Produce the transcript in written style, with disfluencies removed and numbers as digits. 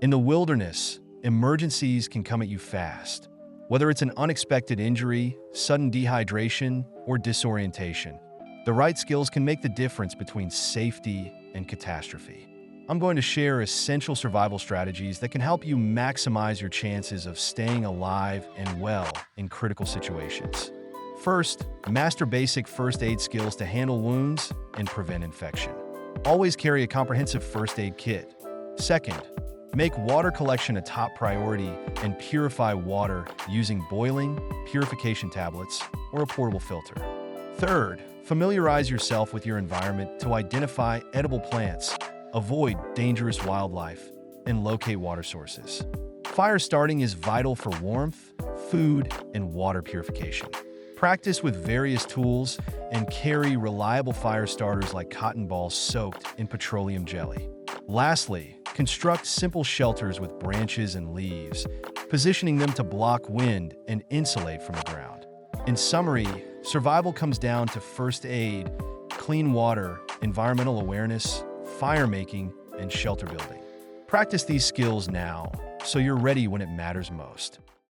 In the wilderness, emergencies can come at you fast. Whether it's an unexpected injury, sudden dehydration, or disorientation, the right skills can make the difference between safety and catastrophe. I'm going to share essential survival strategies that can help you maximize your chances of staying alive and well in critical situations. First, master basic first aid skills to handle wounds and prevent infection. Always carry a comprehensive first aid kit. Second, make water collection a top priority and purify water using boiling, purification tablets, or a portable filter. Third, familiarize yourself with your environment to identify edible plants, avoid dangerous wildlife, and locate water sources. Fire starting is vital for warmth, food, and water purification. Practice with various tools and carry reliable fire starters like cotton balls soaked in petroleum jelly. Lastly, construct simple shelters with branches and leaves, positioning them to block wind and insulate from the ground. In summary, survival comes down to first aid, clean water, environmental awareness, fire making, and shelter building. Practice these skills now so you're ready when it matters most.